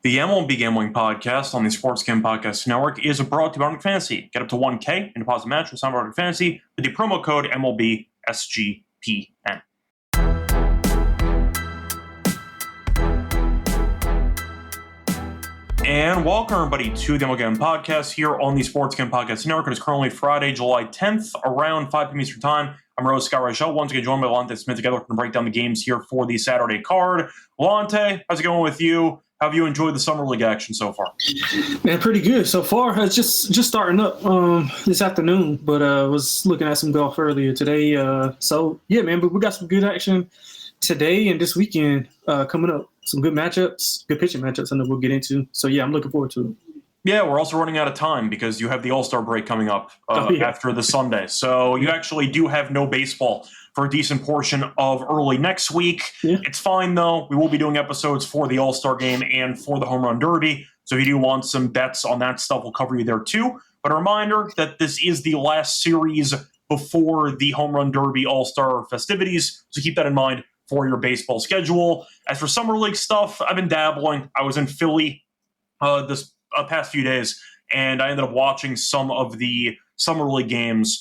The MLB Gambling Podcast on the Sports Gambling Podcast Network is brought to you by Underdog Fantasy. Get up to $1K in deposit match with Underdog Fantasy with the promo code MLB SGPN. And welcome, everybody, to the MLB Gambling Podcast here on the Sports Gambling Podcast Network. It is currently Friday, July 10th, around 5 p.m. Eastern Time. I'm your host, Scott Rachel. Once again, joined by Lonte Smith. Together, we're going to break down the games here for the Saturday card. Lonte, how's it going with you? How have you enjoyed the Summer League action so far? Man, pretty good so far. It's just starting up this afternoon, but was looking at some golf earlier today. So, yeah, man, but we got some good action today and this weekend coming up. Some good matchups, good pitching matchups I know we'll get into. So, yeah, I'm looking forward to it. Yeah, we're also running out of time because you have the All-Star break coming up after the Sunday. So you actually do have no baseball for a decent portion of early next week. Yeah. It's fine, though. We will be doing episodes for the All-Star game and for the Home Run Derby. So if you do want some bets on that stuff, we'll cover you there too. But a reminder that this is the last series before the Home Run Derby All-Star festivities. So keep that in mind for your baseball schedule. As for Summer League stuff, I've been dabbling. I was in Philly this past few days, and I ended up watching some of the Summer League games.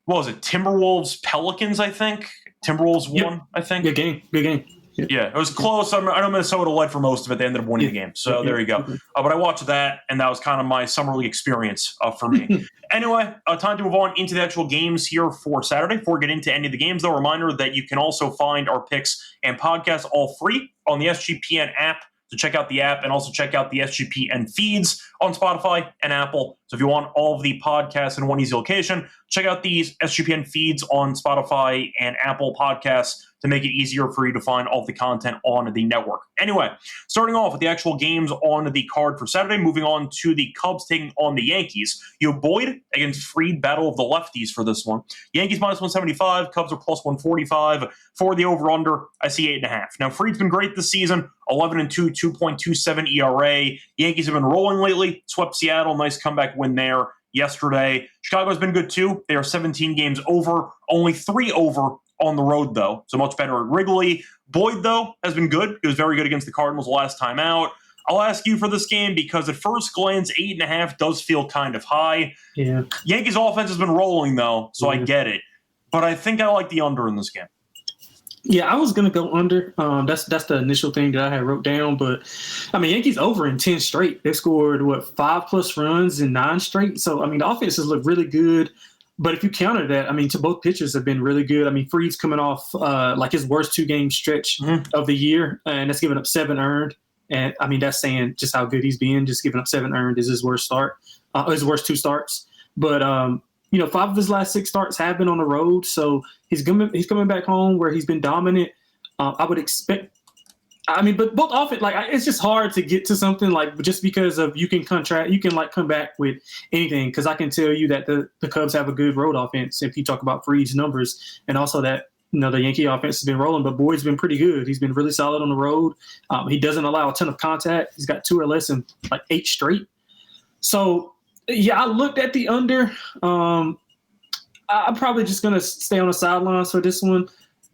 What was it? Timberwolves, Pelicans, I think. Timberwolves won, I think. Good game. Yeah, it was close. I know Minnesota led for most of it. They ended up winning the game. So there you go. But I watched that, and that was kind of my Summer League experience for me. Anyway, time to move on into the actual games here for Saturday. Before we get into any of the games, though, a reminder that you can also find our picks and podcasts all free on the SGPN app. So check out the app and also check out the SGPN feeds on Spotify and Apple. So if you want all of the podcasts in one easy location, check out these SGPN feeds on Spotify and Apple Podcasts to make it easier for you to find all the content on the network. Anyway, starting off with the actual games on the card for Saturday, moving on to the Cubs taking on the Yankees. You have Boyd against Fried, battle of the lefties for this one. Yankees minus 175, Cubs are plus 145. For the over-under, I see 8.5. Now, Fried's been great this season, 11-2, 2.27 ERA. Yankees have been rolling lately, swept Seattle, nice comeback win there yesterday. Chicago's been good too. They are 17 games over, only 3 over on the road, though, so much better at Wrigley. Boyd, though, has been good. He was very good against the Cardinals last time out. I'll ask you for this game because at first glance, 8.5 does feel kind of high. Yeah. Yankees offense has been rolling, though, so I get it. But I think I like the under in this game. Yeah, I was going to go under. That's the initial thing that I had wrote down. But, I mean, Yankees over in 10 straight. They scored, 5+ runs in 9 straight. So, I mean, the offenses look really good. But if you counter that, I mean, to both pitchers have been really good. I mean, Fried's coming off like his worst 2-game stretch of the year, and that's giving up 7 earned. And, I mean, that's saying just how good he's been. Just giving up 7 earned is his worst start, his worst 2 starts. But, 5 of his last 6 starts have been on the road, so he's coming back home where he's been dominant. I would expect. I mean, but both offense, like it's just hard to get to something like just because of you can come back with anything because I can tell you that the Cubs have a good road offense if you talk about Fried's numbers and also that the Yankee offense has been rolling, but Boyd's been pretty good. He's been really solid on the road. He doesn't allow a ton of contact. He's got 2 or less in like 8 straight. So. Yeah, I looked at the under. I'm probably just going to stay on the sidelines for this one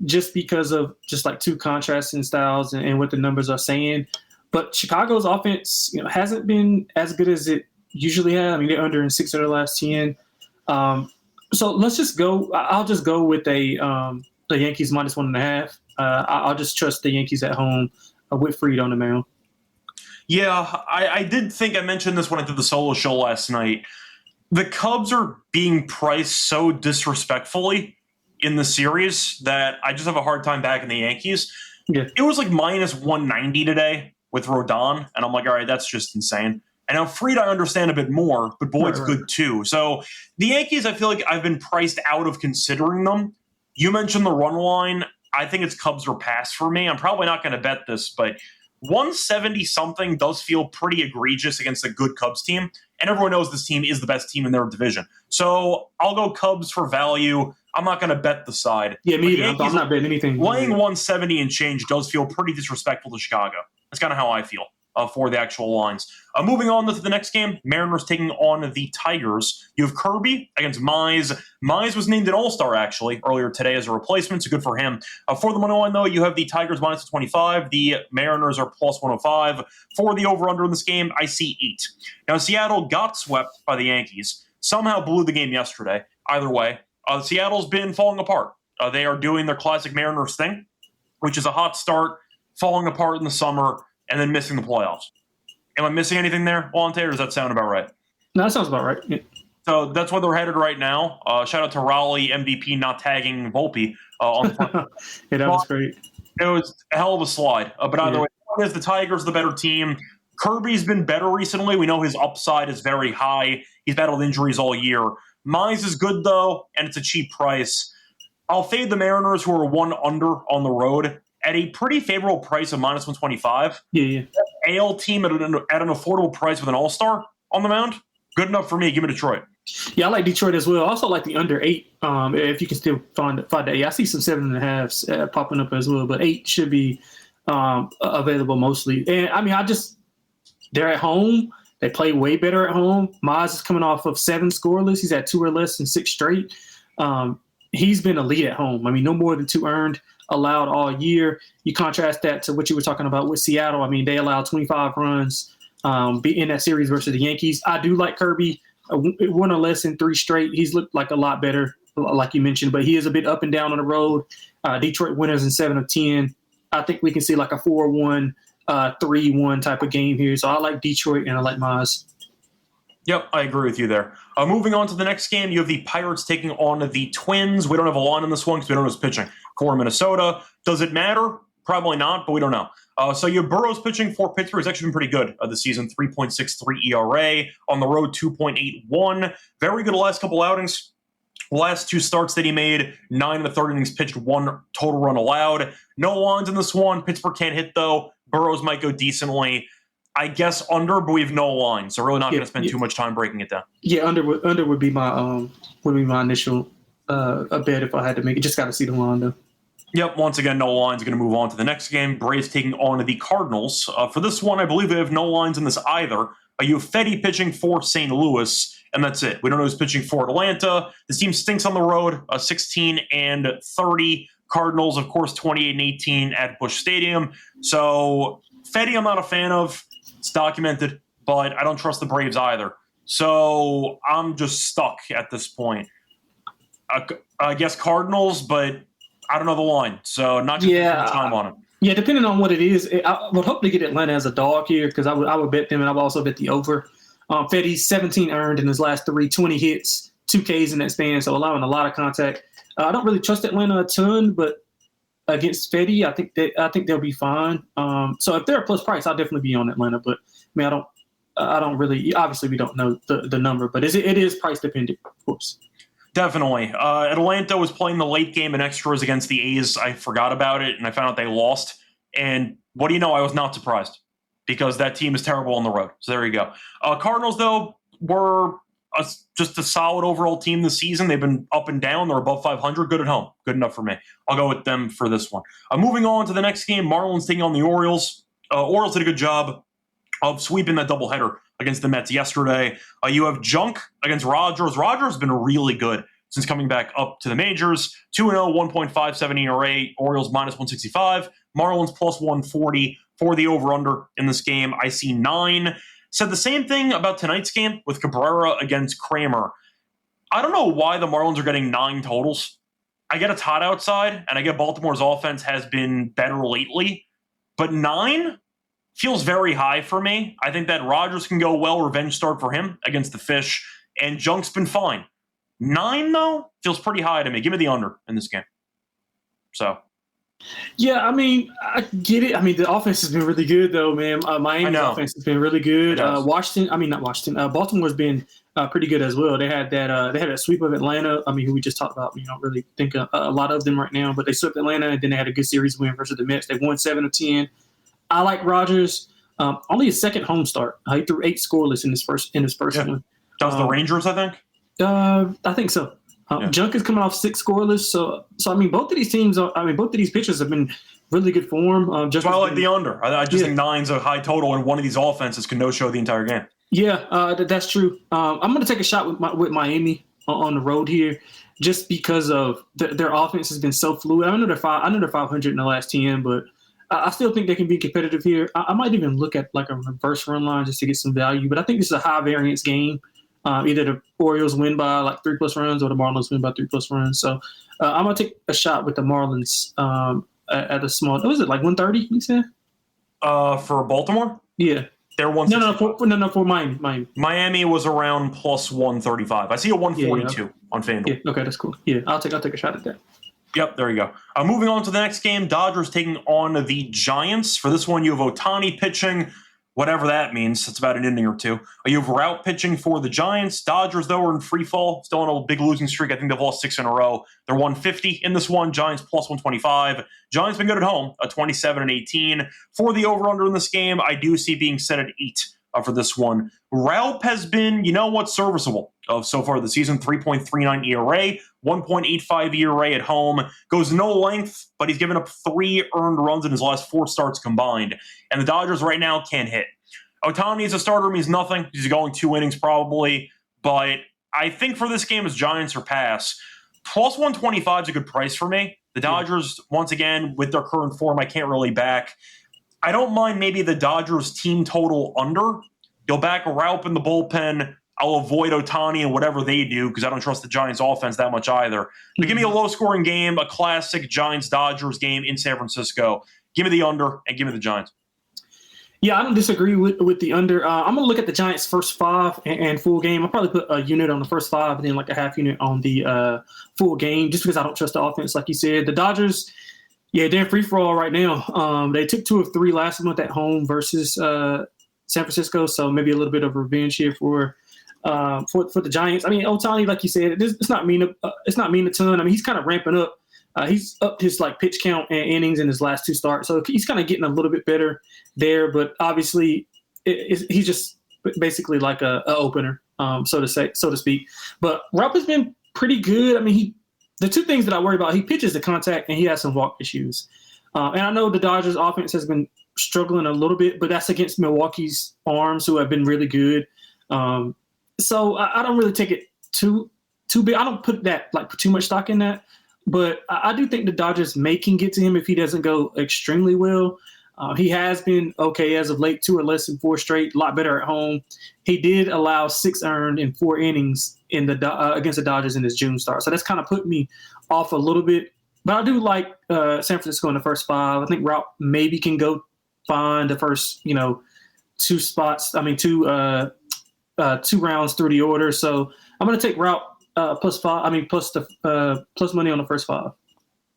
just because of just like 2 contrasting styles and what the numbers are saying. But Chicago's offense, hasn't been as good as it usually has. I mean, they're under in 6 of their last 10. So let's just go. I'll just go with the Yankees minus 1.5. I'll just trust the Yankees at home with Fried on the mound. Yeah, I did think I mentioned this when I did the solo show last night. The Cubs are being priced so disrespectfully in the series that I just have a hard time backing the Yankees. Yeah. It was like minus 190 today with Rodon, and I'm like, all right, that's just insane. And now Fried, I understand a bit more, but Boyd's good too. So the Yankees, I feel like I've been priced out of considering them. You mentioned the run line. I think it's Cubs or pass for me. I'm probably not going to bet this, but 170-something does feel pretty egregious against a good Cubs team, and everyone knows this team is the best team in their division. So I'll go Cubs for value. I'm not going to bet the side. Yeah, me either. I'm not betting anything. Laying 170 and change does feel pretty disrespectful to Chicago. That's kind of how I feel for the actual lines. Moving on to the next game, Mariners taking on the Tigers. You have Kirby against Mize. Mize was named an all-star, actually, earlier today as a replacement, so good for him. For the money line, though, you have the Tigers minus 25. The Mariners are plus 105. For the over-under in this game, I see 8. Now, Seattle got swept by the Yankees. Somehow blew the game yesterday. Either way, Seattle's been falling apart. They are doing their classic Mariners thing, which is a hot start, falling apart in the summer, and then missing the playoffs. Am I missing anything there, Lonte, or does that sound about right? No, that sounds about right. Yeah. So that's where they're headed right now. Shout out to Raleigh MVP not tagging Volpe on the front. Yeah, that was great. It was a hell of a slide. But either way, the Tigers the better team. Kirby's been better recently. We know his upside is very high. He's battled injuries all year. Mize is good, though, and it's a cheap price. I'll fade the Mariners, who are 1 under on the road, at a pretty favorable price of minus 125. Yeah. AL team at an affordable price with an all-star on the mound. Good enough for me. Give me Detroit. Yeah, I like Detroit as well. I also like the under 8. If you can still find the 8. I see some 7.5s popping up as well, but 8 should be available mostly. And I mean, they're at home. They play way better at home. Mize is coming off of 7 scoreless. He's had 2 or less in 6 straight. He's been elite at home. I mean, no more than 2 earned allowed all year. You contrast that to what you were talking about with Seattle. I mean, they allowed 25 runs in that series versus the Yankees. I do like Kirby. 1 or less in 3 straight. He's looked like a lot better, like you mentioned, but he is a bit up and down on the road. Detroit winners in 7 of 10. I think we can see like a 4-1, 3-1 type of game here. So I like Detroit and I like Mize. Yep, I agree with you there. Moving on to the next game, you have the Pirates taking on the Twins. We don't have a line on this one because we don't know who's pitching. For Minnesota. Does it matter? Probably not, but we don't know. So you have Burrows pitching for Pittsburgh. He's actually been pretty good this season. 3.63 ERA. On the road, 2.81. Very good the last couple outings. Last 2 starts that he made, 9 of the 30 innings pitched, 1 total run allowed. No lines in this one. Pittsburgh can't hit, though. Burrows might go decently. I guess under, but we have no line, so really not going to spend too much time breaking it down. Yeah, under would be my initial bet if I had to make it. Just got to see the line though. Yep. Once again, no lines. Going to move on to the next game. Braves taking on the Cardinals. For this one, I believe they have no lines in this either. You have Fetty pitching for St. Louis, and that's it. We don't know who's pitching for Atlanta. This team stinks on the road. 16-30. Cardinals, of course, 28-18 at Busch Stadium. So Fetty, I'm not a fan of. It's documented, but I don't trust the Braves either. So I'm just stuck at this point. I guess Cardinals, but I don't know the line. So not too much time on it. Yeah, depending on what it is, I would hope to get Atlanta as a dog here because I would bet them, and I would also bet the over. Fetty's 17 earned in his last 3, 20 hits, 2 Ks in that span, so allowing a lot of contact. I don't really trust Atlanta a ton, but against Fetty, I think they'll be fine. So if they're a plus price, I'll definitely be on Atlanta. But I mean, I don't really. Obviously, we don't know the number, but it is price dependent, of course. Definitely. Atlanta was playing the late game in extras against the A's. I forgot about it, and I found out they lost. And what do you know? I was not surprised because that team is terrible on the road. So there you go. Cardinals, though, were just a solid overall team this season. They've been up and down. They're above 500. Good at home. Good enough for me. I'll go with them for this one. Moving on to the next game, Marlins taking on the Orioles. Orioles did a good job of sweeping that doubleheader against the Mets yesterday. You have Junk against Rogers. Rogers has been really good since coming back up to the majors. 2-0, 1.57 ERA. Orioles minus 165. Marlins plus 140 for the over-under in this game. I see 9. Said the same thing about tonight's game with Cabrera against Kramer. I don't know why the Marlins are getting 9 totals. I get it's hot outside, and I get Baltimore's offense has been better lately. But 9 feels very high for me. I think that Rogers can go well, revenge start for him against the Fish, and Junk's been fine. 9, though, feels pretty high to me. Give me the under in this game. So. Yeah, I mean, I get it. I mean, the offense has been really good, though, man. Miami's offense has been really good. Baltimore's been pretty good as well. They had a sweep of Atlanta. I mean, who we just talked about. We don't really think a lot of them right now, but they swept Atlanta, and then they had a good series win versus the Mets. They won 7 of 10. I like Rogers. Only his second home start. He threw 8 scoreless in his first one. That was the Rangers, I think. I think so. Junk is coming off 6 scoreless, so I mean, both of these pitchers have been really good form. Just I like the under. I just think 9's a high total, and one of these offenses can no-show the entire game. Yeah, that's true. I'm going to take a shot with Miami on the road here, just because of their offense has been so fluid. I know they're 500 in the last 10, but I still think they can be competitive here. I might even look at like a reverse run line just to get some value, but I think this is a high variance game. Either the Orioles win by like 3+ runs or the Marlins win by 3+ runs. So I'm going to take a shot with the Marlins at a small – what was it, like 130 you said? For Baltimore? Yeah. They're 165. No, for Miami. Miami was around plus 135. I see a 142 on FanDuel. Yeah, okay, that's cool. Yeah, I'll take a shot at that. Yep, there you go. Moving on to the next game, Dodgers taking on the Giants. For this one, you have Ohtani pitching, whatever that means. It's about an inning or two. You have Rout pitching for the Giants. Dodgers, though, are in free fall, still on a big losing streak. I think they've lost 6 in a row. They're 150 in this one. Giants plus 125. Giants been good at home, 27-18. For the over-under in this game, I do see being set at 8 for this one. Raup has been, serviceable so far this season. 3.39 ERA, 1.85 ERA at home. Goes no length, but he's given up 3 earned runs in his last 4 starts combined. And the Dodgers right now can't hit. Ohtani as a starter means nothing. He's going 2 innings probably. But I think for this game, as Giants or pass, plus 125 is a good price for me. The Dodgers, once again, with their current form, I can't really back. I don't mind maybe the Dodgers team total under. You'll back a Raup in the bullpen. I'll avoid Ohtani and whatever they do because I don't trust the Giants offense that much either. But give me a low-scoring game, a classic Giants-Dodgers game in San Francisco. Give me the under and give me the Giants. Yeah, I don't disagree with the under. I'm going to look at the Giants' first 5 and full game. I'll probably put a unit on the first 5 and then like a half unit on the full game just because I don't trust the offense like you said. The Dodgers – yeah, they're in free for all right now. They took 2 of 3 last month at home versus San Francisco, so maybe a little bit of revenge here for the Giants. I mean, Ohtani, like you said, it's not mean a ton. I mean, he's kind of ramping up. He's upped his pitch count and innings in his last 2 starts, so he's kind of getting a little bit better there. But obviously, he's just basically like a opener, so to speak. But Raup has been pretty good. I mean, the 2 things that I worry about, he pitches the contact and he has some walk issues. And I know the Dodgers offense has been struggling a little bit, but that's against Milwaukee's arms who have been really good. So I don't really take it too big. I don't put too much stock in that, but I do think the Dodgers can get to him if he doesn't go extremely well. He has been okay as of late, 2 or less in 4 straight, a lot better at home. He did allow 6 earned in 4 innings in the against the Dodgers in his June start. So that's kind of put me off a little bit. But I do like San Francisco in the first 5. I think Raup maybe can go find the first, 2 spots. I mean, 2 rounds through the order. So I'm going to take Raup plus money on the first 5.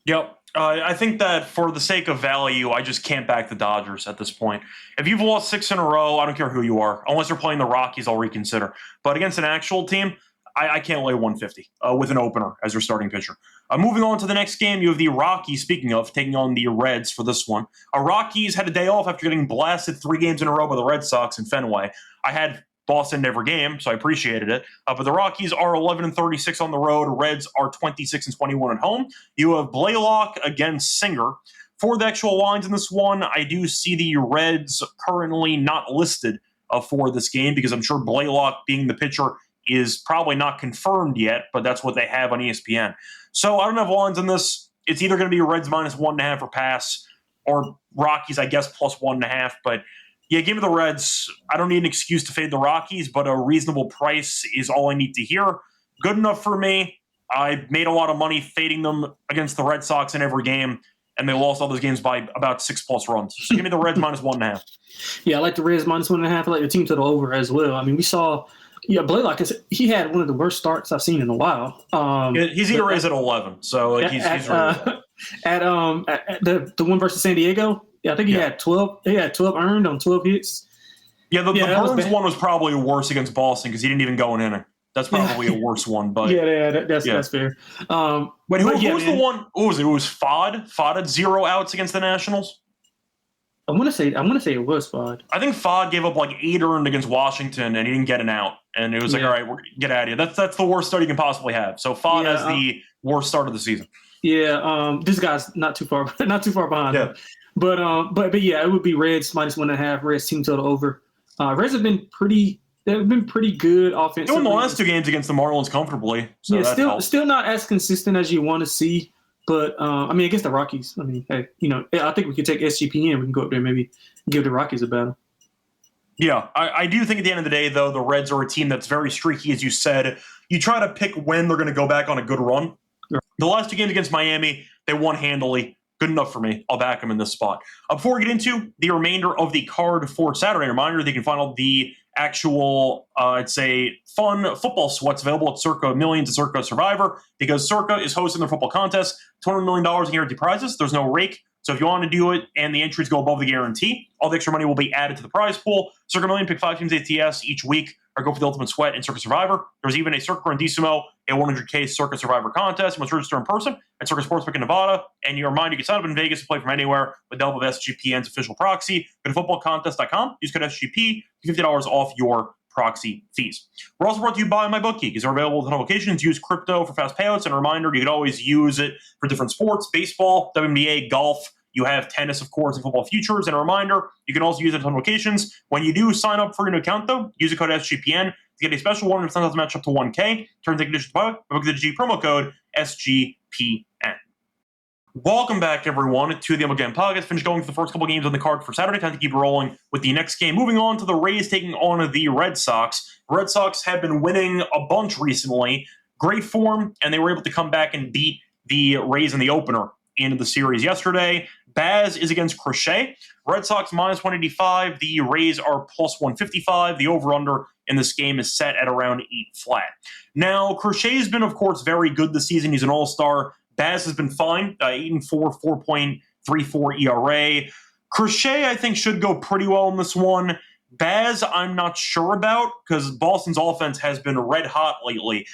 Yep. I think that for the sake of value, I just can't back the Dodgers at this point. If you've lost 6 in a row, I don't care who you are. Unless you're playing the Rockies, I'll reconsider. But against an actual team, I can't lay 150 with an opener as your starting pitcher. Moving on to the next game, you have the Rockies, speaking of, taking on the Reds for this one. Rockies had a day off after getting blasted 3 games in a row by the Red Sox in Fenway. I had Boston every game, so I appreciated it. But the Rockies are 11-36 on the road. Reds are 26-21 at home. You have Blaylock against Singer. For the actual lines in this one, I do see the Reds currently not listed for this game because I'm sure Blaylock, being the pitcher, is probably not confirmed yet, but that's what they have on ESPN. So I don't have lines on this. It's either going to be Reds minus 1.5 or pass, or Rockies, I guess, plus 1.5. But yeah, give me the Reds. I don't need an excuse to fade the Rockies, but a reasonable price is all I need to hear. Good enough for me. I made a lot of money fading them against the Red Sox in every game, and they lost all those games by about 6+ runs. So give me the Reds minus 1.5. Yeah, I like the Reds minus 1.5. I like the team total over as well. I mean, we saw Blaylock, he had one of the worst starts I've seen in a while. His ERA is at 11, so he's really bad. At the one versus San Diego, I think he had 12. He had 12 earned on 12 hits. Yeah, the Burns one was probably worse against Boston because he didn't even go an inning. That's probably a worse one. But that's fair. Wait, who was the one? What was it? It was Fod. Fod had 0 outs against the Nationals. I'm gonna say it was Fod. I think Fod gave up like 8 earned against Washington, and he didn't get an out. And it was like, all right, get out of here. That's the worst start you can possibly have. So Fod has the worst start of the season. Yeah, this guy's not too far behind. Yeah. But yeah, it would be Reds -1.5. Reds team total over. Reds have been pretty good offensively. Doing the last 2 games against the Marlins comfortably. So yeah, still not as consistent as you want to see. But I mean, against the Rockies, I mean, hey, I think we could take SGPN. We can go up there, maybe give the Rockies a battle. Yeah, I do think at the end of the day, though, the Reds are a team that's very streaky, as you said. You try to pick when they're going to go back on a good run. Right. The last 2 games against Miami, they won handily. Good enough for me. I'll back them in this spot. Before we get into the remainder of the card for Saturday, reminder, they can find all the actual, I'd say, fun football sweats available at Circa Millions and Circa Survivor, because Circa is hosting their football contest, $200 million in guaranteed prizes. There's no rake. So if you want to do it and the entries go above the guarantee, all the extra money will be added to the prize pool. Circa Million, pick 5 teams ATS each week, or go for the Ultimate Sweat in Circa Survivor. There's even a Circa Grandissimo, a 100K Circa Survivor contest. You must register in person at Circa Sportsbook in Nevada. And you can sign up in Vegas to play from anywhere with the help of SGPN's official proxy. Go to footballcontest.com. Use code SGP, $50 off your proxy fees. We're also brought to you by MyBookie, because they're available at locations. Use crypto for fast payouts. And a reminder, you can always use it for different sports: baseball, WNBA, golf. You have tennis, of course, and football futures. And a reminder, you can also use it on locations. When you do sign up for your new account, though, use the code SGPN to get a special 100% match up to 1K. Terms and conditions apply. Book the G promo code SGPN. Welcome back, everyone, to the MLB Gambling Podcast. Finished going through the first couple games on the card for Saturday. Time to keep rolling with the next game. Moving on to the Rays taking on the Red Sox. The Red Sox have been winning a bunch recently. Great form, and they were able to come back and beat the Rays in the opener in the series yesterday. Baz is against Crochet. Red Sox -185. The Rays are +155. The over-under in this game is set at around 8 flat. Now, Crochet's been, of course, very good this season. He's an all-star. Baz has been fine, 8-4, 4.34 ERA. Crochet, I think, should go pretty well in this one. Baz, I'm not sure about, because Boston's offense has been red hot lately.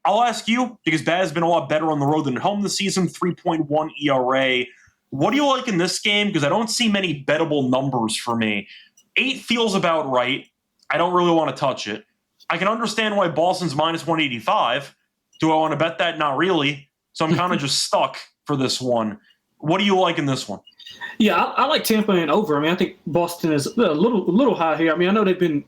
I'll ask you, because Baz has been a lot better on the road than at home this season, 3.1 ERA. What do you like in this game? Because I don't see many bettable numbers for me. 8 feels about right. I don't really want to touch it. I can understand why Boston's -185. Do I want to bet that? Not really. So I'm kind of just stuck for this one. What do you like in this one? Yeah, I like Tampa and over. I mean, I think Boston is a little high here. I mean, I know they've been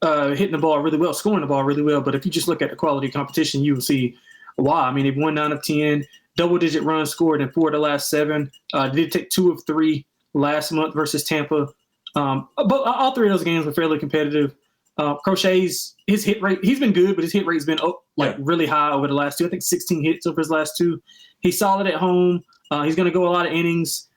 hitting the ball really well, scoring the ball really well, but if you just look at the quality of competition, you will see why. I mean, they've won 9 of 10, double-digit runs scored in 4 of the last 7. They did take 2 of 3 last month versus Tampa. But all 3 of those games were fairly competitive. Crochet's his hit rate, he's been good, but his hit rate's been really high over the last 2. I think 16 hits over his last 2. He's solid at home. He's going to go a lot of innings.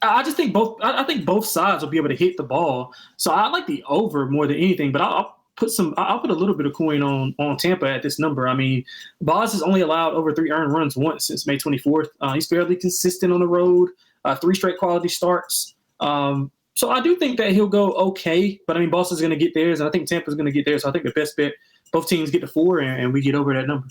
I just think I think both sides will be able to hit the ball. So I like the over more than anything, but I'll put a little bit of coin on Tampa at this number. I mean, Boz has only allowed over 3 earned runs once since May 24th. He's fairly consistent on the road, 3 straight quality starts. So I do think that he'll go okay, but I mean, Boston's going to get theirs, and I think Tampa's going to get theirs. So I think the best bet, both teams get to 4, and we get over that number.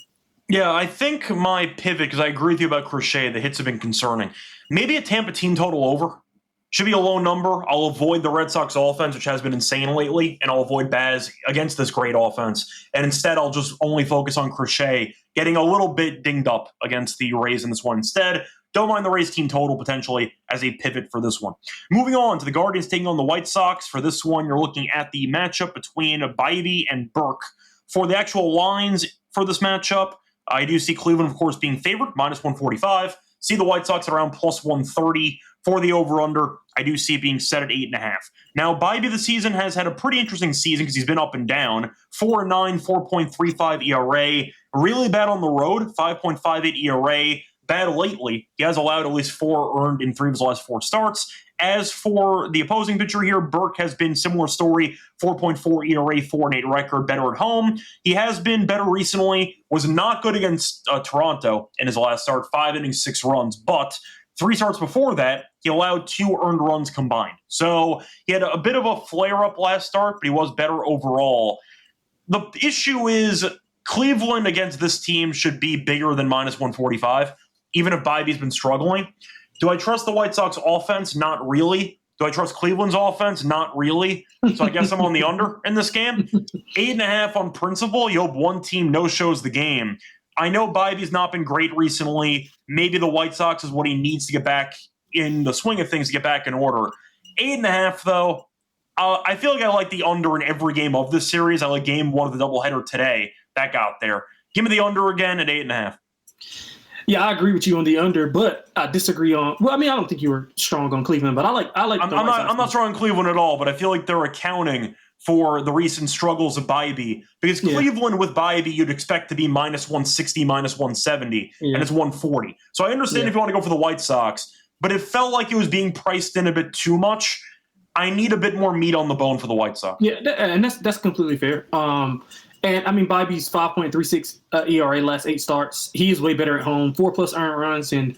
Yeah, I think my pivot, because I agree with you about Crochet, the hits have been concerning. Maybe a Tampa team total over. Should be a low number. I'll avoid the Red Sox offense, which has been insane lately, and I'll avoid Baz against this great offense. And instead, I'll just only focus on Crochet getting a little bit dinged up against the Rays in this one instead. Don't mind the Rays team total potentially as a pivot for this one. Moving on to the Guardians taking on the White Sox. For this one, you're looking at the matchup between Bivey and Burke. For the actual lines for this matchup, I do see Cleveland, of course, being favored, -145. See the White Sox at around +130. For the over-under, I do see it being set at 8.5. Now, Bivey this season has had a pretty interesting season because he's been up and down. 4-9, 4.35 ERA. Really bad on the road, 5.58 ERA. Bad lately. He has allowed at least 4 earned in 3 of his last 4 starts. As for the opposing pitcher here, Burke has been similar story, 4.4 ERA, 4-8 record, better at home. He has been better recently, was not good against Toronto in his last start, 5 innings, 6 runs, but 3 starts before that, he allowed 2 earned runs combined. So he had a bit of a flare-up last start, but he was better overall. The issue is Cleveland against this team should be bigger than -145, even if Bivey's been struggling. Do I trust the White Sox offense? Not really. Do I trust Cleveland's offense? Not really. So I guess I'm on the under in this game. 8.5 on principle. You hope one team no-shows the game. I know Bibey's not been great recently. Maybe the White Sox is what he needs to get back in the swing of things to get back in order. 8.5, though. I feel like I like the under in every game of this series. I like game one of the doubleheader today. That got there. Give me the under again at 8.5. Yeah, I agree with you on the under, but I disagree on. Well, I mean, I don't think you were strong on Cleveland, but I like. I'm not strong on Cleveland at all, but I feel like they're accounting for the recent struggles of Bibey, because Cleveland with Bibey you'd expect to be minus 160, minus 170, and it's 140. So I understand if you want to go for the White Sox, but it felt like it was being priced in a bit too much. I need a bit more meat on the bone for the White Sox. Yeah, and that's completely fair. And I mean, Bibey's 5.36 ERA last 8 starts. He is way better at home. 4+ earned runs and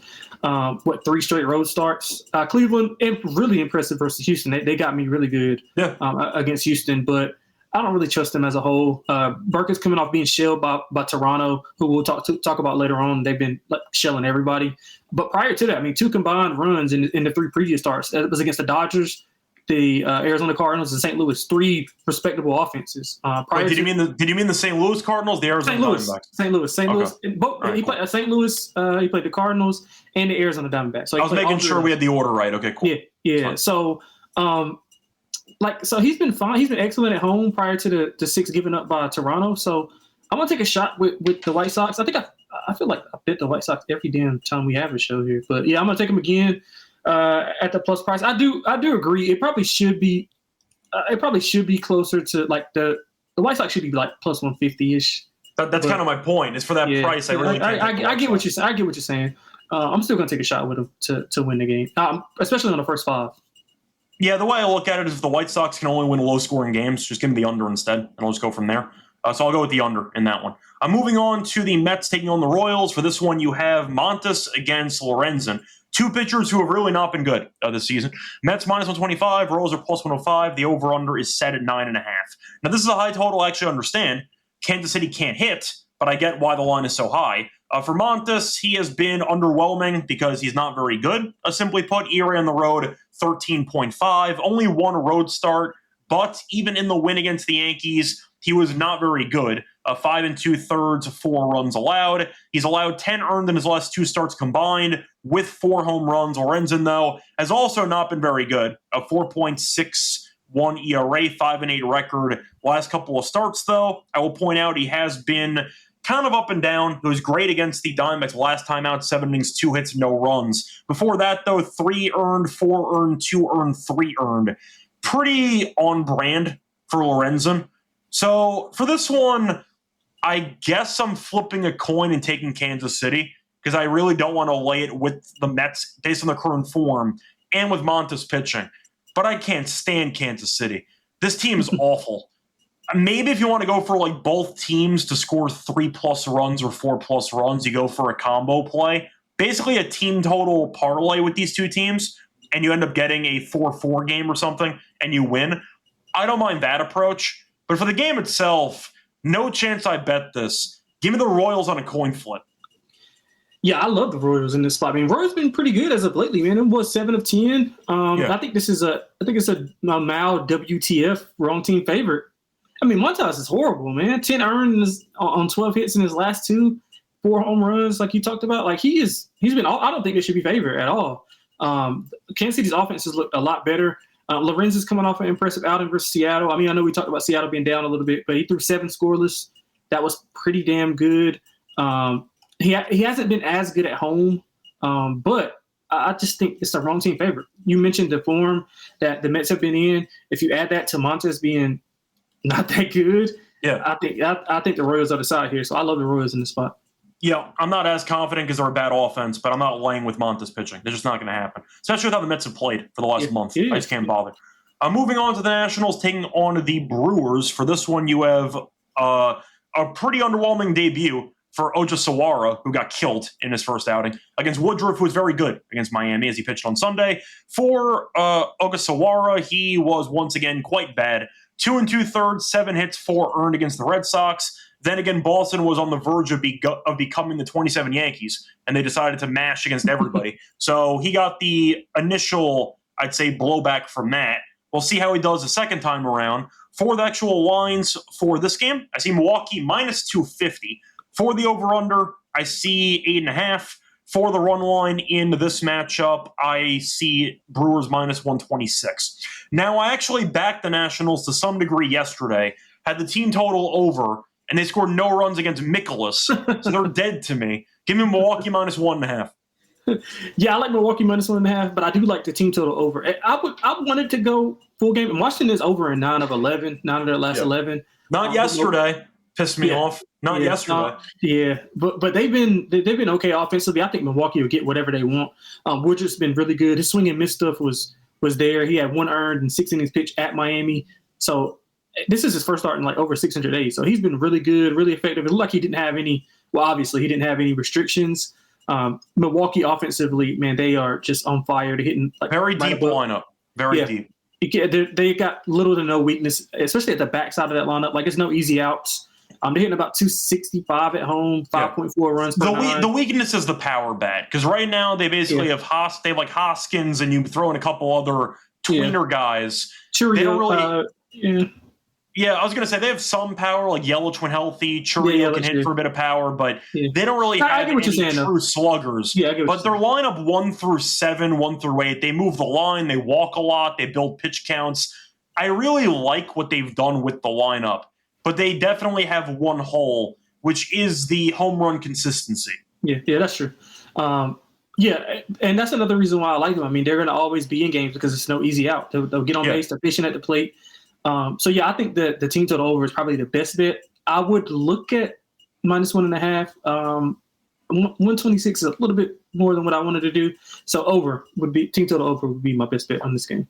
3 straight road starts. Cleveland, really impressive versus Houston. They got me really good against Houston, but I don't really trust them as a whole. Burke is coming off being shelled by Toronto, who we'll talk about later on. They've been shelling everybody. But prior to that, I mean, 2 combined runs in the 3 previous starts. It was against the Dodgers, the Arizona Cardinals, and St. Louis. 3 respectable offenses. Did you mean the St. Louis Cardinals? The Arizona Diamondbacks. St. Louis. He played at St. Louis. He played the Cardinals and the Arizona Diamondbacks. So I was making sure we had the order right. Okay, cool. Yeah. So, so he's been fine. He's been excellent at home prior to the 6 given up by Toronto. So I'm gonna take a shot with the White Sox. I think I feel like I bet the White Sox every damn time we have a show here. But yeah, I'm gonna take them again. At the plus price, I do agree. It probably should be closer to like the White Sox should be like plus 150-ish. That's kind of my point. It's for that price. I get what you're saying. I get what you're saying. I'm still gonna take a shot with them to win the game, especially on the first 5. Yeah, the way I look at it is if the White Sox can only win low-scoring games, just give me the under instead, and I'll just go from there. So I'll go with the under in that one. I'm moving on to the Mets taking on the Royals. For this one, you have Montes against Lorenzen. 2 pitchers who have really not been good this season. Mets minus 125, Royals are plus 105. The over-under is set at 9.5. Now, this is a high total I actually understand. Kansas City can't hit, but I get why the line is so high. For Montes, he has been underwhelming because he's not very good. Simply put, ERA on the road, 13.5. Only 1 road start, but even in the win against the Yankees, he was not very good. 5 2/3, 4 runs allowed. He's allowed 10 earned in his last 2 starts combined with 4 home runs. Lorenzen, though, has also not been very good. A 4.61 ERA, 5-8 record. Last couple of starts, though, I will point out he has been kind of up and down. He was great against the Diamondbacks last time out, 7 innings, 2 hits, no runs. Before that, though, 3 earned, 4 earned, 2 earned, 3 earned. Pretty on brand for Lorenzen. So for this one, I guess I'm flipping a coin and taking Kansas City because I really don't want to lay it with the Mets based on their current form and with Montes pitching. But I can't stand Kansas City. This team is awful. Maybe if you want to go for like both teams to score 3+ runs or 4+ runs, you go for a combo play. Basically a team total parlay with these 2 teams, and you end up getting a 4-4 game or something, and you win. I don't mind that approach. But for the game itself, no chance I bet this. Give me the Royals on a coin flip. Yeah, I love the Royals in this spot. I mean, Royals been pretty good as of lately, man. It was 7 of 10. I think it's a mild WTF wrong team favorite. I mean, Montas is horrible, man. 10 earned on 12 hits in his last 2, 4 home runs, like you talked about. Like he's been. I don't think they should be favored at all. Kansas City's offenses look a lot better. Lorenz is coming off an impressive outing versus Seattle. I mean, I know we talked about Seattle being down a little bit, but he threw 7 scoreless. That was pretty damn good. He hasn't been as good at home, but I just think it's the wrong team favorite. You mentioned the form that the Mets have been in. If you add that to Montes being not that good, I think the Royals are the side here. So I love the Royals in this spot. Yeah, I'm not as confident because they're a bad offense, but I'm not laying with Montes pitching. They're just not going to happen, especially with how the Mets have played for the last month. I just can't bother. Moving on to the Nationals, taking on the Brewers. For this one, you have a pretty underwhelming debut for Ogasawara, who got killed in his first outing, against Woodruff, who was very good against Miami as he pitched on Sunday. For Ogasawara, he was once again quite bad. 2 2/3, 7 hits, 4 earned against the Red Sox. Then again, Boston was on the verge of becoming the 27 Yankees, and they decided to mash against everybody. So he got the initial, I'd say, blowback from that. We'll see how he does the second time around. For the actual lines for this game, I see Milwaukee minus 250. For the over-under, I see 8.5. For the run line in this matchup, I see Brewers minus 126. Now, I actually backed the Nationals to some degree yesterday, had the team total over, and they scored no runs against Mikolas, so they're dead to me. Give me Milwaukee minus 1.5. Yeah, I like Milwaukee minus 1.5, but I do like the team total over. I wanted to go full game. And Washington is over in 9 of their last 11. Not yesterday. Pissed me off. Not yesterday. But they've been okay offensively. I think Milwaukee will get whatever they want. Woodruff's been really good. His swing and miss stuff was there. He had 1 earned and 6 innings pitched at Miami. So this is his first start in like over 600 days. So he's been really good, really effective. It looked like he didn't have any. Well, obviously he didn't have any restrictions. Milwaukee offensively, man, they are just on fire. They're hitting like very deep lineup. Very deep. They got little to no weakness, especially at the backside of that lineup. Like, it's no easy outs. They're hitting about 265 at home, 5.4 runs per nine. The weakness is the power bat, because right now they basically have Hoskins, and you throw in a couple other tweener guys. Churio, they don't really, I was going to say they have some power, like Yelich when healthy. Churio can hit for a bit of power, but they don't really have any true sluggers. But their lineup 1 through 7, 1 through 8, they move the line, they walk a lot, they build pitch counts. I really like what they've done with the lineup, but they definitely have one hole, which is the home run consistency. Yeah, that's true. And that's another reason why I like them. I mean, they're going to always be in games because it's no easy out. They'll get on base, they're pitching at the plate. I think that the team total over is probably the best bet. I would look at minus 1.5. 126 is a little bit more than what I wanted to do. So team total over would be my best bet on this game.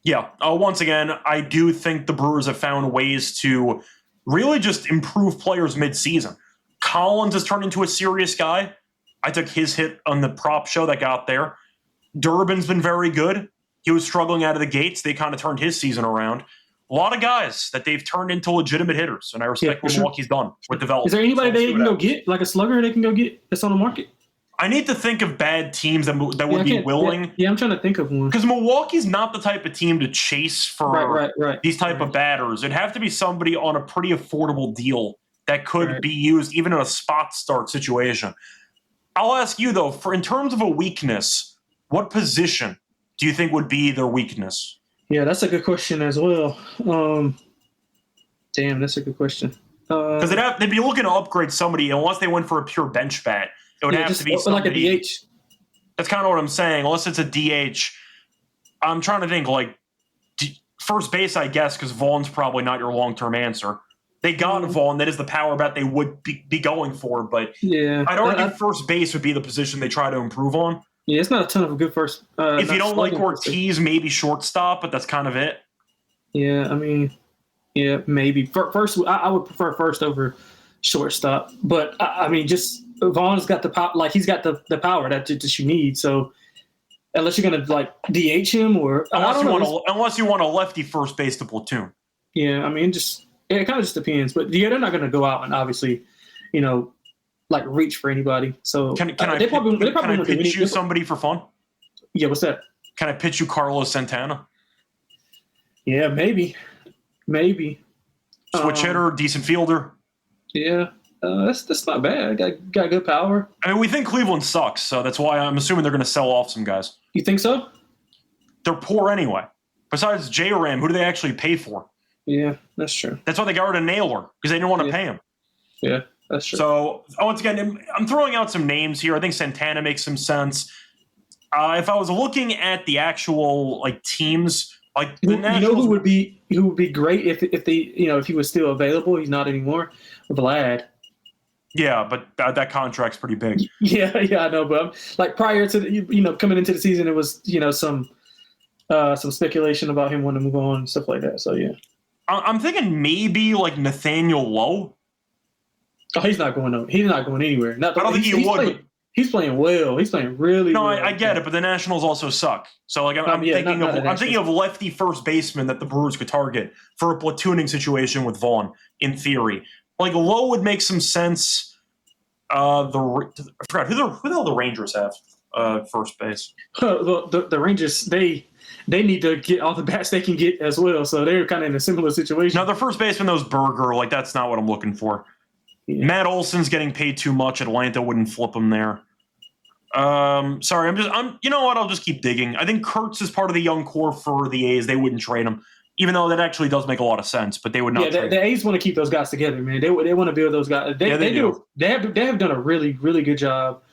Yeah. Once again, I do think the Brewers have found ways to really just improve players mid-season. Collins has turned into a serious guy. I took his hit on the prop show that got there. Durbin's been very good. He was struggling out of the gates. They kind of turned his season around. A lot of guys that they've turned into legitimate hitters, and I respect what Milwaukee's done with development. Is there anybody they can go get, like a slugger they can go get that's on the market? I need to think of bad teams that would be willing. Yeah, I'm trying to think of one. Because Milwaukee's not the type of team to chase for these type of batters. It'd have to be somebody on a pretty affordable deal that could be used even in a spot start situation. I'll ask you, though, in terms of a weakness, what position do you think would be their weakness? Yeah, that's a good question as well. That's a good question. Because they'd be looking to upgrade somebody, unless they went for a pure bench bat. It would have to be somebody like a DH. That's kind of what I'm saying. Unless it's a DH, I'm trying to think like first base, I guess, because Vaughn's probably not your long-term answer. They got Vaughn. That is the power bet they would be going for. But I'd argue first base would be the position they try to improve on. Yeah, it's not a ton of a good first. If you don't like Ortiz, maybe shortstop, but that's kind of it. Yeah, I mean, maybe. First, I would prefer first over shortstop. But, I mean, just Vaughn's got the power. Like, he's got the power that you need. So, unless you're going to, like, DH him or – Unless you want a lefty first base to platoon. Yeah, I mean, it kind of just depends. But, they're not going to go out and obviously, like reach for anybody. So can I pitch you somebody for fun? Yeah, what's that? Can I pitch you Carlos Santana? Yeah, maybe. Switch hitter, decent fielder. Yeah, that's not bad. Got good power. I mean, we think Cleveland sucks, so that's why I'm assuming they're going to sell off some guys. You think so? They're poor anyway. Besides J-Ram, who do they actually pay for? Yeah, that's true. That's why they got rid of Naylor, because they didn't want to pay him. Yeah. That's true. So, once again, I'm throwing out some names here. I think Santana makes some sense. If I was looking at the actual teams, like the Nationals, who would be great if they if he was still available. He's not anymore. Vlad. Yeah, but that contract's pretty big. Yeah, I know. But like prior to coming into the season, it was some speculation about him wanting to move on and stuff like that. So yeah, I'm thinking maybe like Nathaniel Lowe. Oh, he's not going anywhere. I don't think he would. He's playing well. He's playing really well. No, I get it, but the Nationals also suck. So I'm thinking of lefty first baseman that the Brewers could target for a platooning situation with Vaughn, in theory. Like Lowe would make some sense. I forgot who the hell the Rangers have first base. The Rangers, they need to get all the bats they can get as well. So they're kind of in a similar situation. Now, their first baseman, Berger. Like, that's not what I'm looking for. Yeah. Matt Olson's getting paid too much. Atlanta wouldn't flip him there. Sorry, you know what? I'll just keep digging. I think Kurtz is part of the young core for the A's. They wouldn't trade him, even though that actually does make a lot of sense, but they would not trade him. The A's want to keep those guys together, man. They want to build those guys. They do. They have done a really, really good job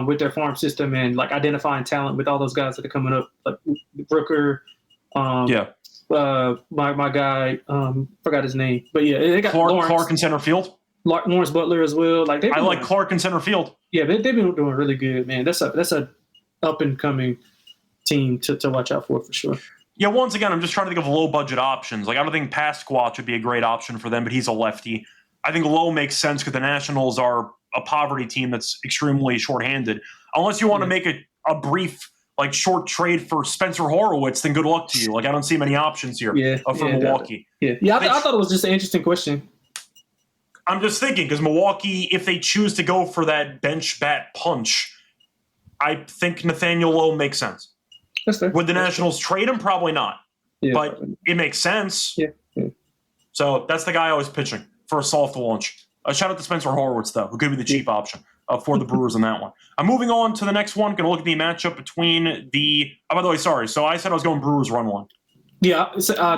with their farm system and like identifying talent with all those guys that are coming up, like Brooker. My guy, forgot his name, but yeah, they got Clark in center field. Lawrence Butler as well. Like I like Clark in center field. Yeah, they've been doing really good, man. That's a up and coming team to watch out for sure. Yeah, once again, I'm just trying to think of low budget options. Like I don't think Pasquatch would be a great option for them, but he's a lefty. I think Lowe makes sense because the Nationals are a poverty team that's extremely shorthanded. Unless you want to make a brief like short trade for Spencer Horowitz, then good luck to you. Like I don't see many options here for Milwaukee. I thought it was just an interesting question. I'm just thinking because Milwaukee, if they choose to go for that bench bat punch, I think Nathaniel Lowe makes sense. That's fair. Would the Nationals trade him? Probably not. Yeah, but it makes sense. Yeah. So that's the guy I was pitching for a soft launch. Shout out to Spencer Horowitz, though, who could be the cheap option for the Brewers on that one. I'm moving on to the next one. Going to look at the matchup between the – by the way, sorry. So I said I was going Brewers run one. Yeah,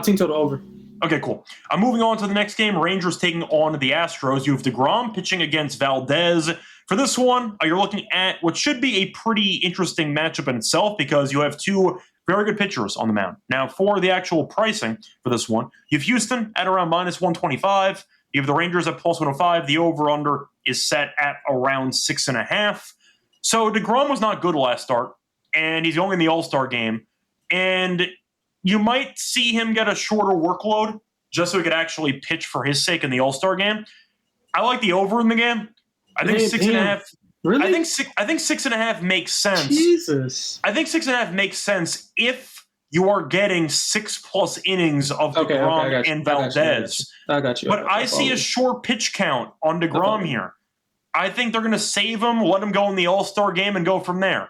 team total over. Okay, cool. I'm moving on to the next game. Rangers taking on the Astros. You have DeGrom pitching against Valdez. For this one, you're looking at what should be a pretty interesting matchup in itself because you have two very good pitchers on the mound. Now, for the actual pricing for this one, you have Houston at around minus 125. You have the Rangers at plus 105. The over-under is set at around 6.5. So DeGrom was not good last start, and he's only in the All-Star game. And you might see him get a shorter workload just so he could actually pitch for his sake in the All-Star game. I like the over in the game. I think 6.5. Really? I think 6.5 makes sense. Jesus. I think 6.5 makes sense if you are getting 6+ innings of DeGrom and Valdez. I got you. But I see a short pitch count on DeGrom here. I think they're going to save him, let him go in the All-Star game, and go from there.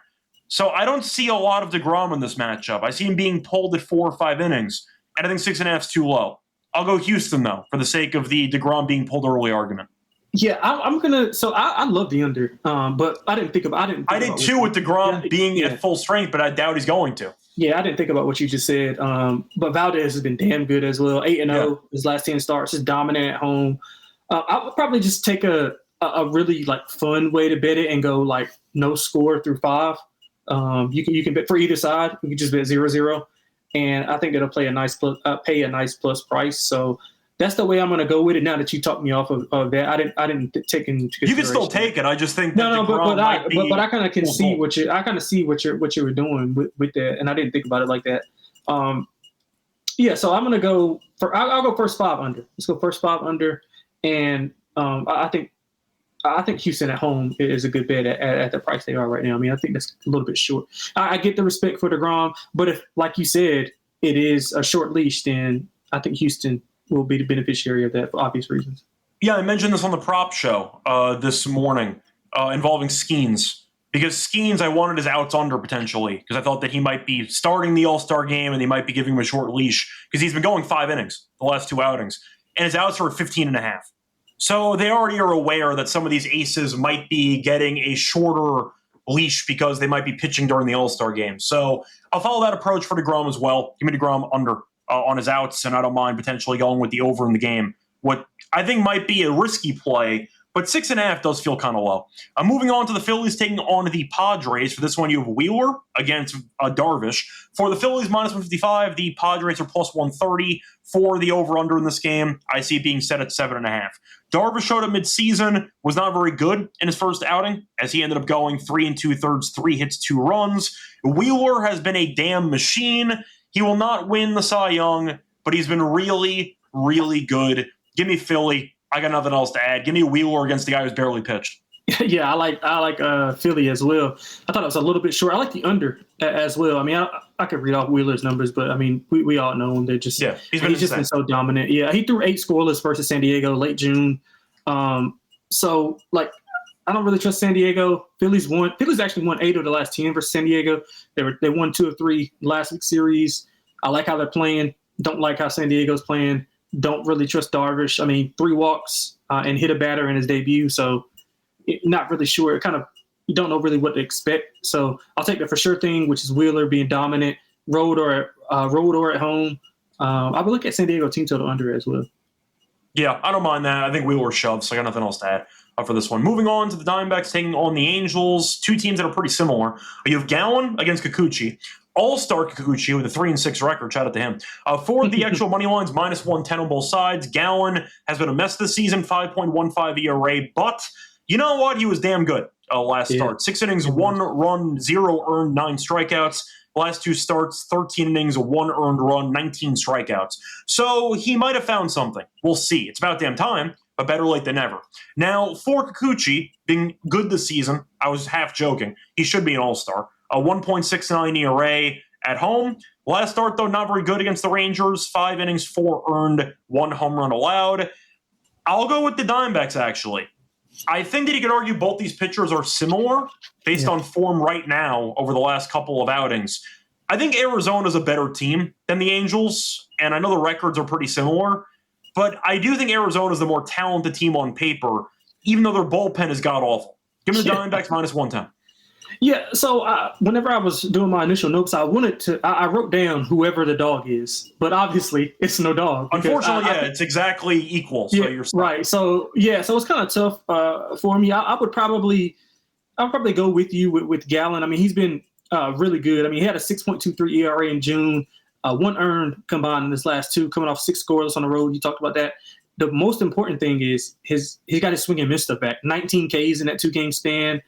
So I don't see a lot of DeGrom in this matchup. I see him being pulled at 4 or 5 innings, and I think 6.5 is too low. I'll go Houston, though, for the sake of the DeGrom being pulled early argument. Yeah, I'm gonna. So I love the under, but I did too with DeGrom being at full strength, but I doubt he's going to. Yeah, I didn't think about what you just said. But Valdez has been damn good as well. 8-0 his last 10 starts, is dominant at home. I would probably just take a really like fun way to bet it and go like no score through 5. You can bet for either side. You can just bet 0-0, and I think it'll pay a nice plus price. So that's the way I'm going to go with it. Now that you talked me off of that, I didn't take into consideration. You can still take it. I just think but I kind of can see what you were doing with that, and I didn't think about it like that. So I'm going to go for I'll go first 5 under. Let's go first 5 under, and I think Houston at home is a good bet at the price they are right now. I mean, I think that's a little bit short. I get the respect for DeGrom, but if, like you said, it is a short leash, then I think Houston will be the beneficiary of that for obvious reasons. Yeah, I mentioned this on the prop show this morning involving Skeens. Because Skeens, I wanted his outs under potentially because I thought that he might be starting the All-Star game and they might be giving him a short leash because he's been going 5 innings the last 2 outings. And his outs are at 15.5. So they already are aware that some of these aces might be getting a shorter leash because they might be pitching during the All-Star game. So I'll follow that approach for DeGrom as well. Give me DeGrom under on his outs, and I don't mind potentially going with the over in the game. What I think might be a risky play, but 6.5 does feel kind of low. Moving on to the Phillies taking on the Padres. For this one, you have Wheeler against Darvish. For the Phillies, minus 155. The Padres are plus 130 for the over-under in this game. I see it being set at 7.5. Darvish showed up midseason, was not very good in his first outing, as he ended up going 3 2/3, 3 hits, 2 runs. Wheeler has been a damn machine. He will not win the Cy Young, but he's been really, really good. Give me Philly. I got nothing else to add. Give me Wheeler against the guy who's barely pitched. Yeah, I like Philly as well. I thought it was a little bit short. I like the under as well. I mean, I could read off Wheeler's numbers, but I mean, we all know him. They're just he's just been so dominant. Yeah, he threw 8 scoreless versus San Diego late June. So like, I don't really trust San Diego. Phillies actually won 8 of the last 10 versus San Diego. They won 2 of 3 last week's series. I like how they're playing. Don't like how San Diego's playing. don't really trust Darvish. I mean, 3 walks and hit a batter in his debut, so not really sure. You don't know really what to expect. So I'll take the for sure thing, which is Wheeler being dominant, road or at home. I would look at San Diego team total under as well. Yeah, I don't mind that. I think Wheeler shoves, so I got nothing else to add for this one. Moving on to the Diamondbacks taking on the Angels, 2 teams that are pretty similar. You have Gallen against Kikuchi. All-star Kikuchi with a 3-6 record. Shout out to him. For the actual money lines, -110 on both sides. Gallen has been a mess this season, 5.15 ERA, but you know what? He was damn good last start. 6 innings, 1 run, 0 earned, 9 strikeouts. Last 2 starts, 13 innings, 1 earned run, 19 strikeouts. So he might have found something. We'll see. It's about damn time, but better late than never. Now, for Kikuchi, being good this season, I was half joking. He should be an all-star. A 1.69 ERA at home. Last start, though, not very good against the Rangers. 5 innings, 4 earned, 1 home run allowed. I'll go with the Diamondbacks, actually. I think that you could argue both these pitchers are similar based on form right now over the last couple of outings. I think Arizona's a better team than the Angels, and I know the records are pretty similar, but I do think Arizona's the more talented team on paper, even though their bullpen is god-awful. Give me the Diamondbacks -110. Yeah, so whenever I was doing my initial notes, I wrote down whoever the dog is, but obviously it's no dog. Unfortunately, it's exactly equal. So you're right. So it's kind of tough for me. I would probably go with you with Gallen. I mean, he's been really good. I mean, he had a 6.23 ERA in June, 1 earned combined in his last 2, coming off 6 scoreless on the road. You talked about that. The most important thing is he's got his swing and miss stuff back. 19 Ks in that 2-game span.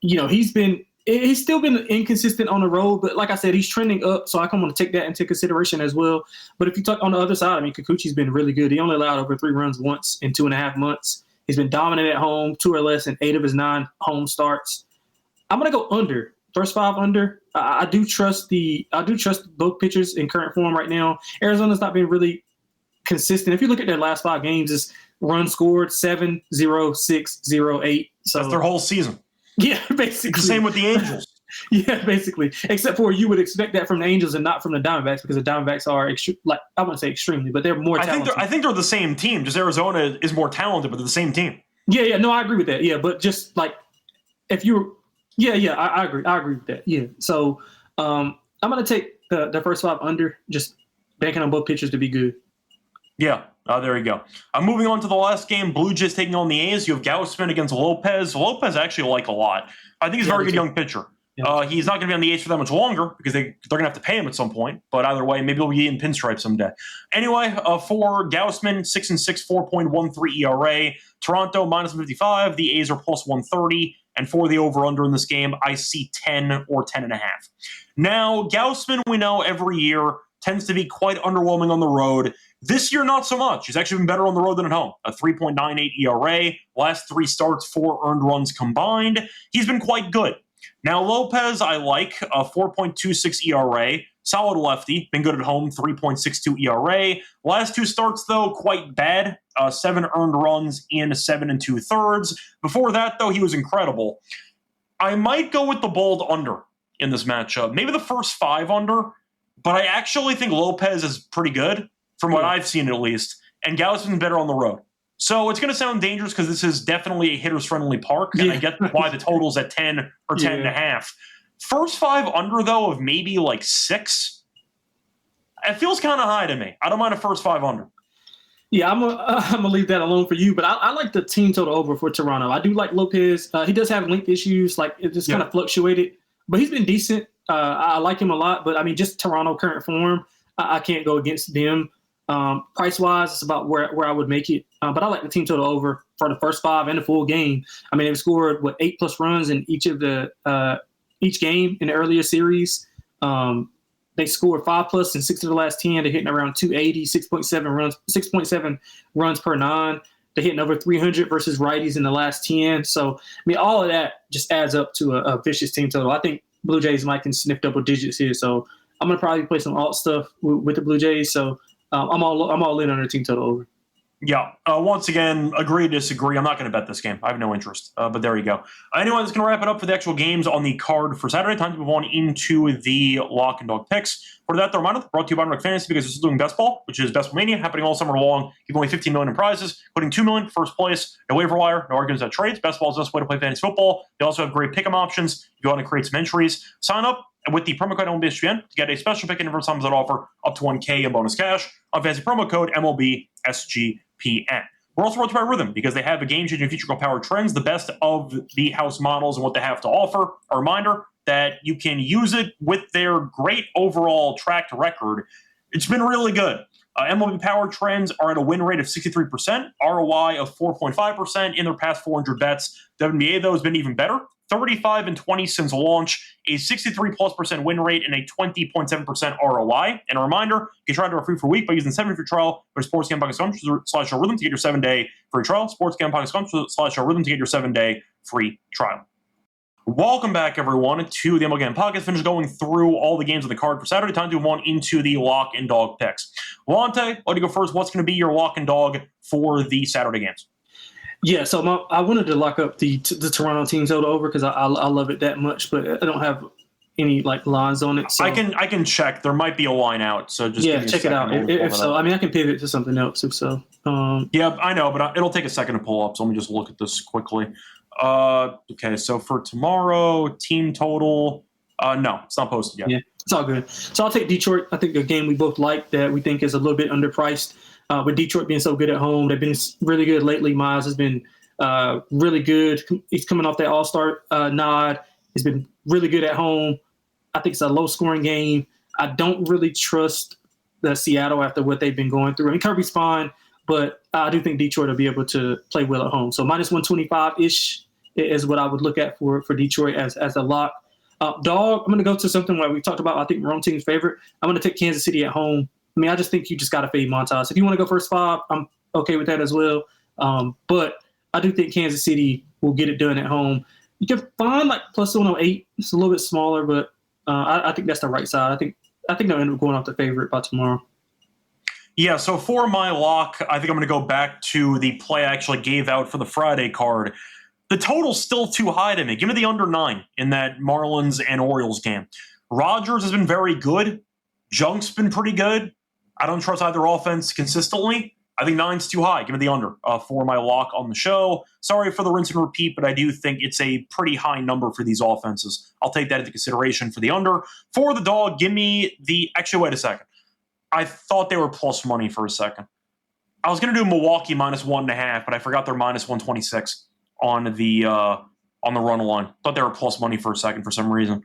He's still been inconsistent on the road, but like I said, he's trending up, so I kind of want to take that into consideration as well. But if you talk on the other side, I mean, Kikuchi's been really good. He only allowed over 3 runs once in 2.5 months. He's been dominant at home, 2 or less in 8 of his 9 home starts. I'm going to go under. First 5 under. I do trust both pitchers in current form right now. Arizona's not been really consistent. If you look at their last 5 games, it's run scored 7, 0, 6, 0, 8. So that's their whole season. Yeah, basically. The same with the Angels. Yeah, basically. Except for you would expect that from the Angels and not from the Diamondbacks, because the Diamondbacks are I wouldn't say extremely, but they're more talented. I think they're the same team. Just Arizona is more talented, but they're the same team. Yeah, no, I agree with that. Yeah, but just like if you I agree. I agree with that. Yeah. So I'm gonna take the first 5 under, just banking on both pitchers to be good. Yeah. There you go. Moving on to the last game, Blue Jays taking on the A's. You have Gausman against Lopez. Lopez I actually like a lot. I think he's a very good young pitcher. Yeah. He's not going to be on the A's for that much longer because they're going to have to pay him at some point. But either way, maybe he'll be in pinstripes someday. Anyway, for Gausman, 6-6, 4.13 ERA. Toronto -55. The A's are +130. And for the over-under in this game, I see 10 or 10.5. Now, Gausman, we know every year tends to be quite underwhelming on the road. This year, not so much. He's actually been better on the road than at home. A 3.98 ERA. Last 3 starts, 4 earned runs combined. He's been quite good. Now, Lopez, I like a 4.26 ERA. Solid lefty. Been good at home, 3.62 ERA. Last 2 starts, though, quite bad. 7 earned runs in 7 2/3. Before that, though, he was incredible. I might go with the bold under in this matchup. Maybe the first 5 under, but I actually think Lopez is pretty good, from what I've seen at least, and Gausman's better on the road. So it's going to sound dangerous because this is definitely a hitter's-friendly park, and I get why the total's at 10 or 10.5. First 5 under, though, of maybe like 6, it feels kind of high to me. I don't mind a first 5 under. Yeah, I'm gonna leave that alone for you, but I like the team total over for Toronto. I do like Lopez. He does have length issues, like it just kind of fluctuated, but he's been decent. I like him a lot, but I mean, just Toronto current form, I can't go against them. Price-wise, it's about where I would make it. But I like the team total over for the first 5 and the full game. I mean, they've scored, 8+ runs in each game in the earlier series. They scored 5+ in 6 of the last 10. They're hitting around 280, 6.7 runs per 9. They're hitting over 300 versus righties in the last 10. So, I mean, all of that just adds up to a vicious team total. I think Blue Jays might can sniff double digits here. So I'm going to probably play some alt stuff with the Blue Jays. So I'm all in on their team total over. Yeah. Once again, agree, disagree. I'm not going to bet this game. I have no interest. But there you go. Anyway, that's going to wrap it up for the actual games on the card for Saturday. Time to move on into the lock and dog picks. For that, the reminder brought to you by Rock Fantasy because it's doing best ball, which is Best Ball Mania, happening all summer long. Giving away $15 million in prizes, putting $2 million first place. No waiver wire, no arguments about trades. Best ball is the best way to play fantasy football. They also have great pick'em options. If you want to create some entries, sign up with the promo code MLB SGPN to get a special pick and different times that offer up to $1K in bonus cash on fantasy promo code MLB SGPN. We're also brought to you by Rhythm because they have a game-changing feature called Power Trends, the best of the house models and what they have to offer. A reminder that you can use it with their great overall tracked record. It's been really good. MLB Power Trends are at a win rate of 63%, ROI of 4.5% in their past 400 bets. WNBA, though, has been even better. 35-20 since launch, a 63+% win rate, and a 20.7% ROI. And a reminder, you can try it for free for a week by using the 7-day free trial for sportsgamblingpodcast.com/rhythm to get your 7-day free trial. Sportsgamblingpodcast.com/rhythm to get your 7-day free trial. Welcome back, everyone, to the MLB Gambling Podcast. Finished going through all the games on the card for Saturday. Time to move on into the lock and dog picks. Lonte, let you go first. What's going to be your lock and dog for the Saturday games? Yeah, so I wanted to lock up the Toronto team total over because I love it that much, but I don't have any lines on it. So I can check. There might be a line out, so just check it out. If so, I can pivot to something else if so. Yeah, I know, but it'll take a second to pull up. So let me just look at this quickly. Okay, so for tomorrow, team total. No, it's not posted yet. Yeah, it's all good. So I'll take Detroit. I think a game we both like that we think is a little bit underpriced. With Detroit being so good at home, they've been really good lately. Miles has been really good. He's coming off that All-Star nod. He's been really good at home. I think it's a low-scoring game. I don't really trust the Seattle after what they've been going through. I mean, Kirby's fine, but I do think Detroit will be able to play well at home. So minus 125-ish is what I would look at for Detroit as a lock. Dog, I'm going to go to something where we talked about, I think, my own team's favorite. I'm going to take Kansas City at home. I mean, I just think you just got to fade Montas. If you want to go first five, I'm okay with that as well. But I do think Kansas City will get it done at home. You can find plus 108. It's a little bit smaller, but I think that's the right side. I think they'll end up going off the favorite by tomorrow. Yeah, so for my lock, I think I'm going to go back to the play I actually gave out for the Friday card. The total's still too high to me. Give me the under 9 in that Marlins and Orioles game. Rodgers has been very good. Junk's been pretty good. I don't trust either offense consistently. I think 9's too high. Give me the under for my lock on the show. Sorry for the rinse and repeat, but I do think it's a pretty high number for these offenses. I'll take that into consideration for the under. For the dog, give me the – actually, wait a second. I thought they were plus money for a second. I was going to do Milwaukee minus 1.5, but I forgot they're minus 126 on the run line. Thought they were plus money for a second for some reason.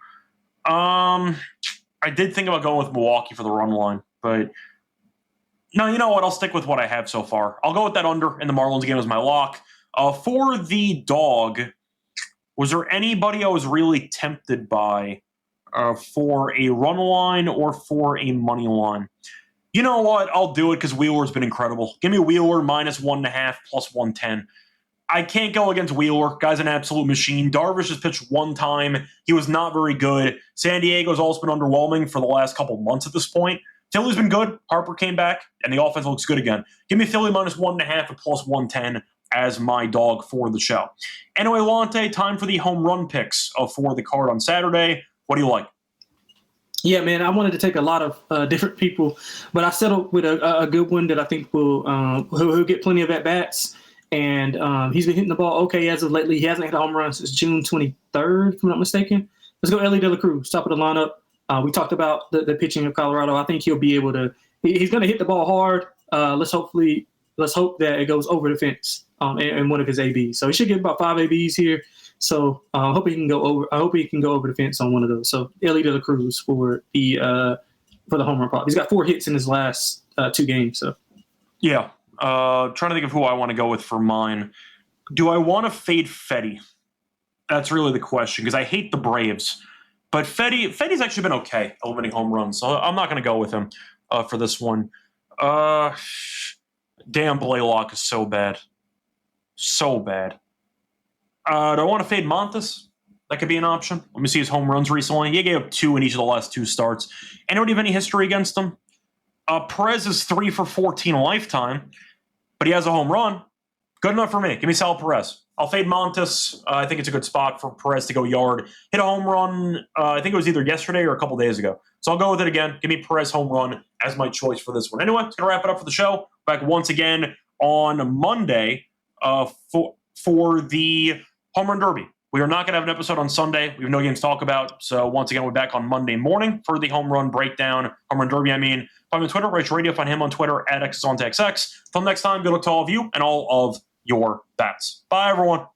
I did think about going with Milwaukee for the run line, but – no, you know what? I'll stick with what I have so far. I'll go with that under in the Marlins game as my lock. For the dog, was there anybody I was really tempted by for a run line or for a money line? You know what? I'll do it because Wheeler's been incredible. Give me Wheeler minus 1.5 plus 110. I can't go against Wheeler. Guy's an absolute machine. Darvish has pitched one time. He was not very good. San Diego's also been underwhelming for the last couple months at this point. Philly's been good. Harper came back, and the offense looks good again. Give me Philly minus 1.5 at plus 110 as my dog for the show. Anyway, Lonte, time for the home run picks for the card on Saturday. What do you like? Yeah, man, I wanted to take a lot of different people, but I settled with a good one that I think will get plenty of at-bats. And he's been hitting the ball okay as of lately. He hasn't hit a home run since June 23rd, if I'm not mistaken. Let's go Ellie De La Cruz, top of the lineup. We talked about the pitching of Colorado. I think he'll be able to – he's going to hit the ball hard. Let's hope that it goes over the fence in one of his ABs. So he should get about 5 ABs here. So I hope he can go over the fence on one of those. So Ellie De La Cruz for the home run prop. He's got 4 hits in his last 2 games. So yeah, trying to think of who I want to go with for mine. Do I want to fade Fetty? That's really the question because I hate the Braves. But Fetty's actually been okay at limiting home runs, so I'm not going to go with him for this one. Damn, Blaylock is so bad. So bad. Do I want to fade Montes? That could be an option. Let me see his home runs recently. He gave up 2 in each of the last 2 starts. Anybody have any history against him? Perez is 3 for 14 a lifetime, but he has a home run. Good enough for me. Give me Sal Perez. I'll fade Montes. I think it's a good spot for Perez to go yard. Hit a home run, I think it was either yesterday or a couple days ago. So I'll go with it again. Give me Perez home run as my choice for this one. Anyway, it's going to wrap it up for the show. Back once again on Monday for the Home Run Derby. We are not going to have an episode on Sunday. We have no games to talk about. So once again, we're back on Monday morning for the Home Run Breakdown. Home Run Derby, I mean. Find me on Twitter, Rich Radio. Find him on Twitter at XXonTXX. Until next time, good luck to all of you and all of your bats. Bye, everyone.